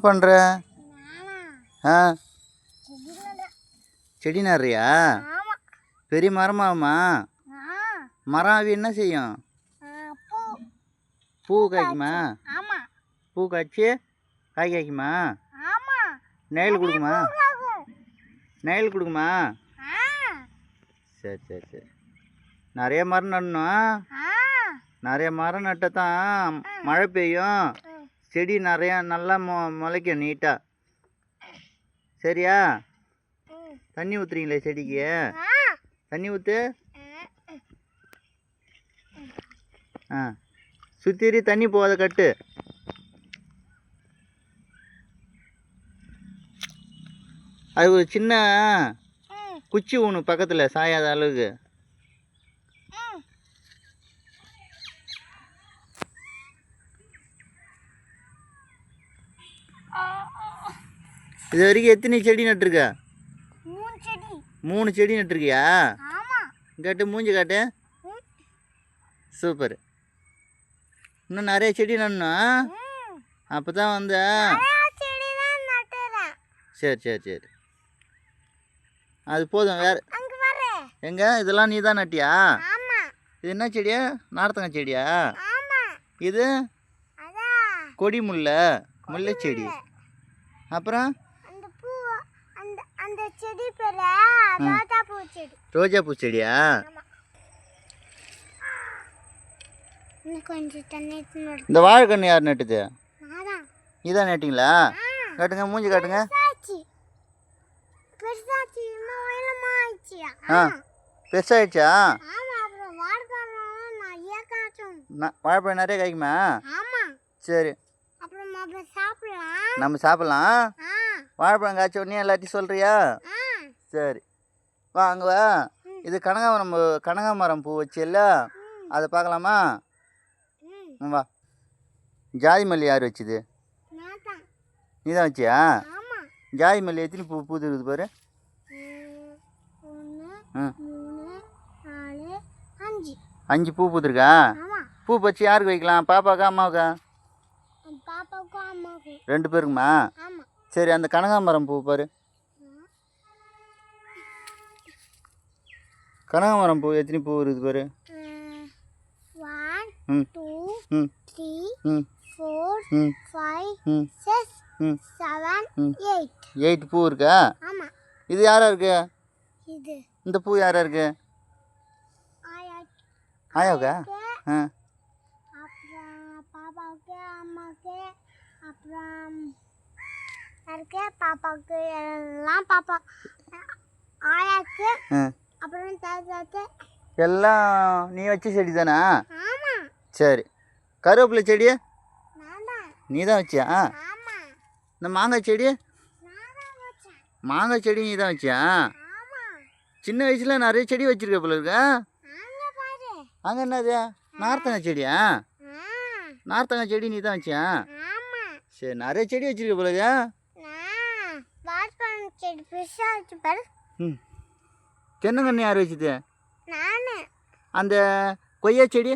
பண்ணுற? ஆ, செடி நடுறியா? பெரிய மரமாகுமா? மரம் அவி என்ன செய்யும்? பூ காய்க்குமா? பூ காய்ச்சி காய் காய்க்குமா? நெயில் கொடுக்குமா? நெயில் கொடுக்குமா? சரி சரி சரி. நிறைய மரம் நடணும். நிறைய மரம் நட்டால் தான் மழை பெய்யும், செடி நிறையா நல்லா முளைக்கும் நீட்டாக. சரியா? தண்ணி ஊற்றுறீங்களே செடிக்கு? தண்ணி ஊற்று. ஆ, சுற்றி தண்ணி போகாத கட்டு. அது ஒரு சின்ன குச்சி ஒன்று பக்கத்தில் சாயாத அளவுக்கு. இது வரைக்கும் எத்தனை செடி நட்டுருக்க? 3 செடி நட்டுருக்கியா? காட்டு, மூஞ்சி காட்டு. சூப்பர். இன்னும் நிறைய செடி நடணும். அப்போ தான் வந்து. சரி சரி சரி, அது போதும். வேறு எங்க இதெல்லாம் நீ தான் நட்டியா? இது என்ன செடியா? நார்த்தங்காய் செடியா? இது கொடி முல்லை, முல்லை செடி. அப்புறம் ரோஜா பூ செடியா? இந்த வாழைக்கன்று யார் நட்டுது? இதான் நட்டிங்களா? காட்டுங்க, மூஞ்சி காட்டுங்க. ஆ, பெருசாகிடுச்சா? வாழைப்பழம் நிறைய காய்க்குமா? சரி, நம்ம சாப்பிட்லாம். வாழைப்பழம் காய்ச்ச உடனே எல்லாத்தையும் சொல்கிறியா? சரி, வா அங்கே வா. இது கனகாமரம் பூ வச்சில்ல, அதை பார்க்கலாமா? வா. ஜாதி மல்லி யார் வச்சுது? நீ தான் வச்சியா? ஜாதி மல்லி எத்தனை பூ பூத்துருக்குது பாரு. 5 பூ பூத்துருக்கா? பூ பறிச்சு யாருக்கு வைக்கலாம்? பாப்பாக்கா அம்மாவுக்கா? 2 பேருக்குமா? சரி, அந்த கனகாமரம் பூ பாரு. கனகாமரம் பூ எத்தனை பூ இருக்குது பாரு. 1 2 3 4 5 6 7 8 பூ இருக்கா? இது யாரா இருக்கு? இந்த பூ யாரா இருக்கு? ஆயாவுக்கா? ஆ, பாப்பாவுக்கு, அம்மாவுக்கு, அப்புறம் பாப்பாவுக்கு எல்லாம், பாப்பா ஆயாவுக்கு, அப்புறம் தாத்தாக்கு. எல்லாம் நீ வச்ச செடி தானா? சரி. கருவேப்பிலை செடி நீ தான் வச்சியா? இந்த மாங்காய் செடி? மாங்காய் செடி நீ தான் வச்சியா? சின்ன வயசில் நிறைய செடி வச்சிருக்க போல இருக்க. அங்கே என்னது? நார்த்தங்காய் செடியா? நார்த்தங்காய் செடி நீ தான் வச்சியா? சரி, நிறைய செடி வச்சிருக்க போல இருக்கா. தென்னங்கன்று யார் வச்சுது? அந்த கொய்யா செடி?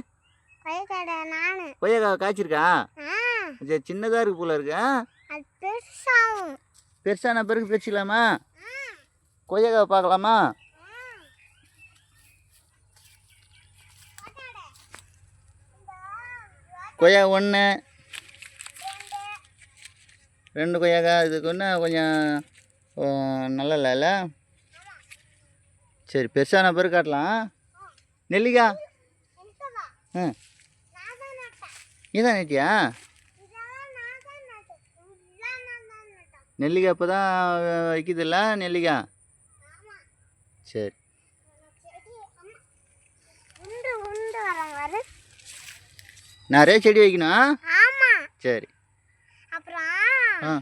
கொய்யா காய்ச்சிருக்கா? சரி, சின்னதாக இருக்கு போல இருக்கா. பெருசான பிறகு பிரிச்சுக்கலாமா? கொய்யாக்காவை பார்க்கலாமா? கொய்யா 1 2 கொய்யாக்கா. இதுக்கு ஒன்று கொஞ்சம் நல்லா இல்லை. சரி, பெருசான பிறகு காட்டலாம். நெல்லிக்காய் நீ தான் நட்டியா? நெல்லிக்காய் இப்போ தான் வைக்குதில்ல நெல்லிக்காய். சரி, நிறைய செடி வைக்கணும். சரி. அப்புறம்